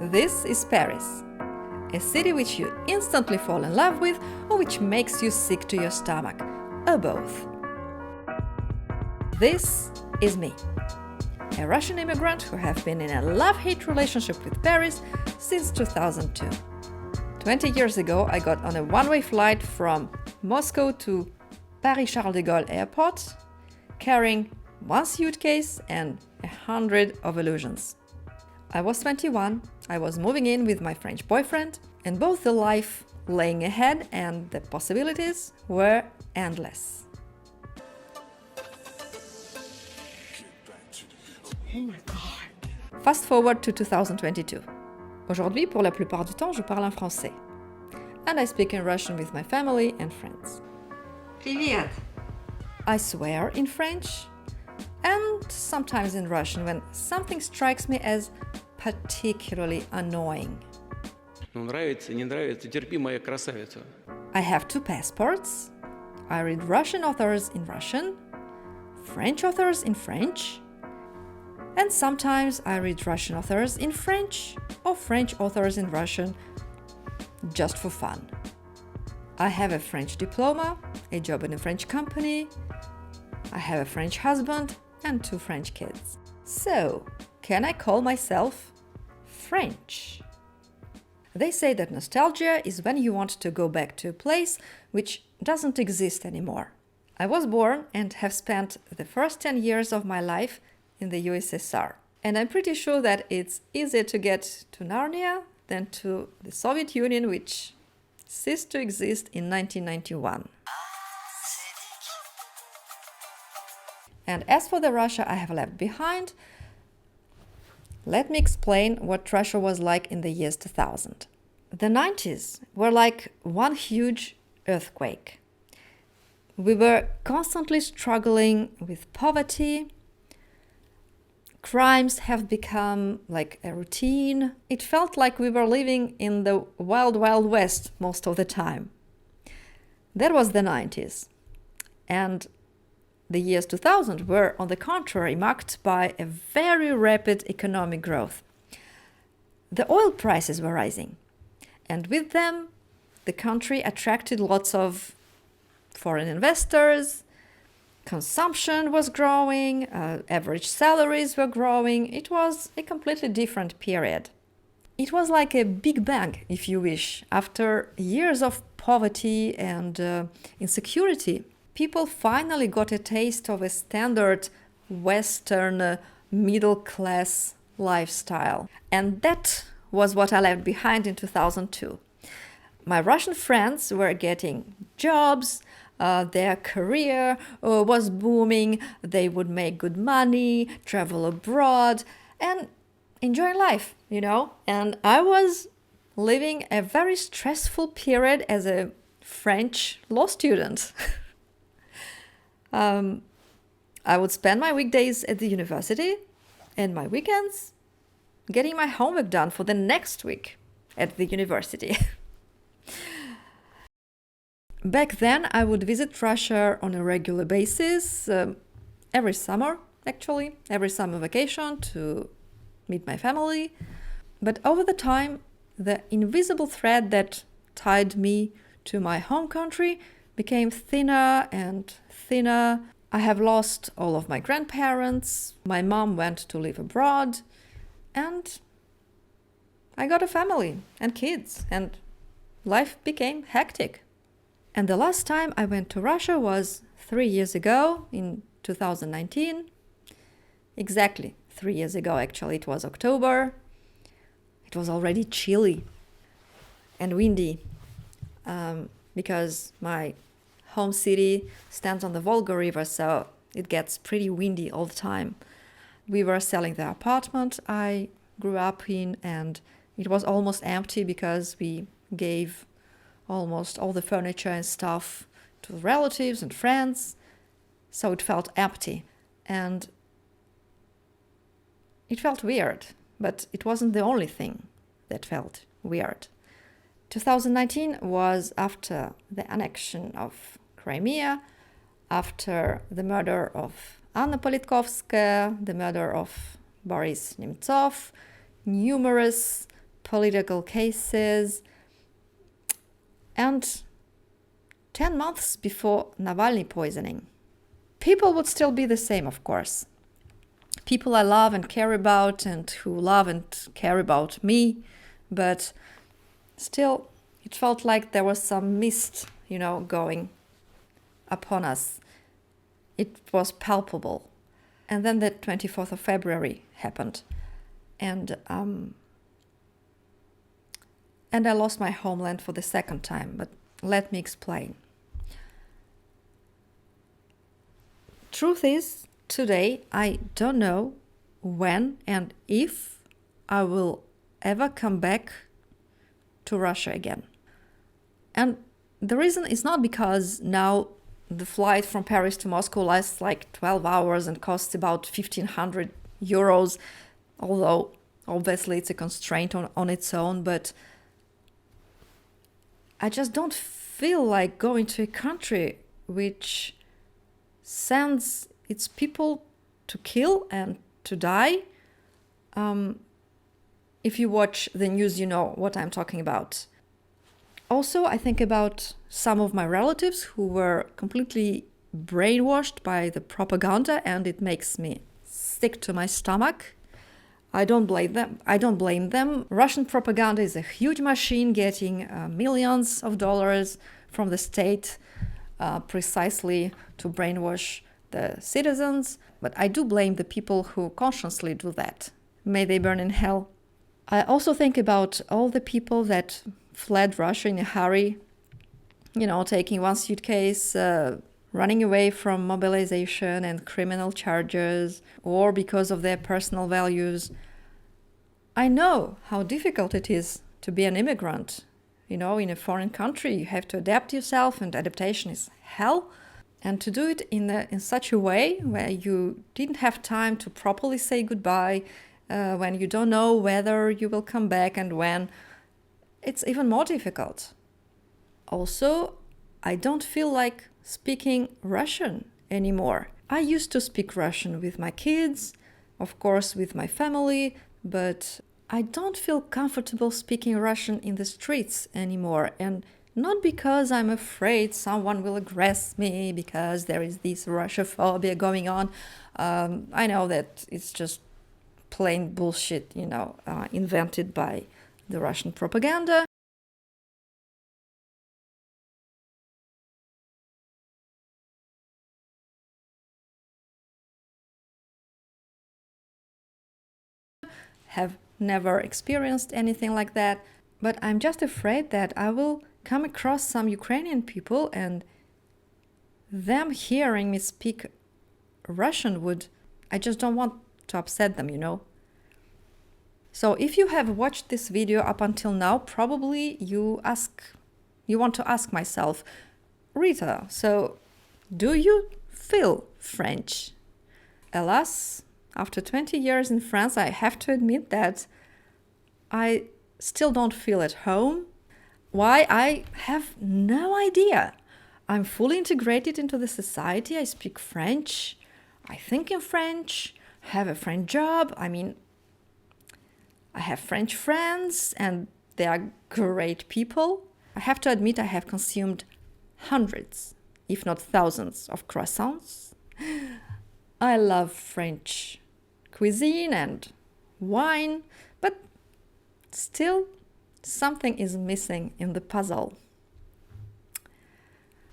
This is Paris, a city which you instantly fall in love with or which makes you sick to your stomach, or both. This is me, a Russian immigrant who have been in a love-hate relationship with Paris since 2002. 20 years ago, I got on a one-way flight from Moscow to Paris-Charles de Gaulle airport, carrying one suitcase and 100 of illusions. I was 21, I was moving in with my French boyfriend, and both the life laying ahead and the possibilities were endless. Oh my God. Fast forward to 2022. Aujourd'hui, pour la plupart du temps, je parle en français. And I speak in Russian with my family and friends. Привет. I swear in French and sometimes in Russian when something strikes me as particularly annoying. Ну, нравится, не нравится, терпи, моя красавица. I have two passports. I read Russian authors in Russian, French authors in French, and sometimes I read Russian authors in French or French authors in Russian just for fun. I have a French diploma, a job in a French company, I have a French husband and two French kids. So, can I call myself French? They say that nostalgia is when you want to go back to a place which doesn't exist anymore. I was born and have spent the first 10 years of my life in the USSR. And I'm pretty sure that it's easier to get to Narnia than to the Soviet Union, which ceased to exist in 1991. And as for the Russia I have left behind, let me explain what Russia was like in the years 2000. The 90s were like one huge earthquake. We were constantly struggling with poverty. Crimes have become like a routine. It felt like we were living in the wild, wild west most of the time. That was the 90s. And the years 2000 were, on the contrary, marked by a very rapid economic growth. The oil prices were rising, and with them, the country attracted lots of foreign investors, consumption was growing, average salaries were growing. It was a completely different period. It was like a big bang, if you wish. After years of poverty and insecurity, people finally got a taste of a standard Western middle-class lifestyle. And that was what I left behind in 2002. My Russian friends were getting jobs, their career was booming, they would make good money, travel abroad, and enjoy life, And I was living a very stressful period as a French law student. I would spend my weekdays at the university and my weekends getting my homework done for the next week at the university. Back then, I would visit Russia on a regular basis, every summer, actually, every summer vacation to meet my family. But over the time, the invisible thread that tied me to my home country became thinner and thinner. I have lost all of my grandparents. My mom went to live abroad. And I got a family and kids, and life became hectic. And the last time I went to Russia was 3 years ago, in 2019. Exactly 3 years ago, actually. It was October. It was already chilly and windy because my home city stands on the Volga River, so it gets pretty windy all the time. We were selling the apartment I grew up in, and it was almost empty because we gave almost all the furniture and stuff to relatives and friends, so it felt empty. And it felt weird, but it wasn't the only thing that felt weird. 2019 was after the annexion of Crimea, after the murder of Anna Politkovskaya, the murder of Boris Nemtsov, numerous political cases, and 10 months before Navalny poisoning. People would still be the same, of course. People I love and care about, and who love and care about me, but still, it felt like there was some mist, going upon us. It was palpable. And then the 24th of February happened. And I lost my homeland for the second time, but let me explain. Truth is, today I don't know when and if I will ever come back to Russia again. And the reason is not because now the flight from Paris to Moscow lasts like 12 hours and costs about 1,500 euros, although obviously it's a constraint on its own, but I just don't feel like going to a country which sends its people to kill and to die. If you watch the news, you know what I'm talking about. Also, I think about some of my relatives who were completely brainwashed by the propaganda, and it makes me sick to my stomach. I don't blame them. Russian propaganda is a huge machine getting millions of dollars from the state precisely to brainwash the citizens. But I do blame the people who consciously do that. May they burn in hell. I also think about all the people that fled Russia in a hurry, taking one suitcase, running away from mobilization and criminal charges, or because of their personal values. I know how difficult it is to be an immigrant. In a foreign country, you have to adapt yourself, and adaptation is hell. And to do it in such a way where you didn't have time to properly say goodbye, when you don't know whether you will come back and when, it's even more difficult. Also, I don't feel like speaking Russian anymore. I used to speak Russian with my kids, of course with my family, but I don't feel comfortable speaking Russian in the streets anymore. And not because I'm afraid someone will aggress me, because there is this Russophobia going on. I know that it's just plain bullshit, invented by the Russian propaganda. Have never experienced anything like that, but I'm just afraid that I will come across some Ukrainian people and them hearing me speak Russian I just don't want to upset them, So if you have watched this video up until now, probably you want to ask myself, Rita, so do you feel French? Alas, after 20 years in France, I have to admit that I still don't feel at home. Why? I have no idea. I'm fully integrated into the society. I speak French. I think in French. Have a French job. I have French friends and they are great people. I have to admit I have consumed hundreds, if not thousands, of croissants. I love French cuisine and wine, but still something is missing in the puzzle.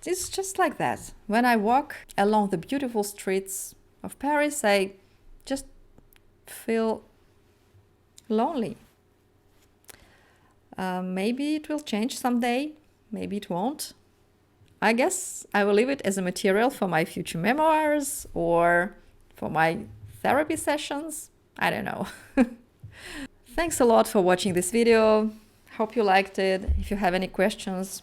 It's just like that. When I walk along the beautiful streets of Paris, I just feel lonely. Maybe it will change someday, maybe it won't. I guess I will leave it as a material for my future memoirs or for my therapy sessions. I don't know. Thanks a lot for watching this video. Hope you liked it. If you have any questions,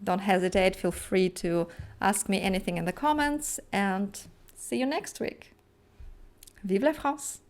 don't hesitate. Feel free to ask me anything in the comments, and see you next week. Vive la France!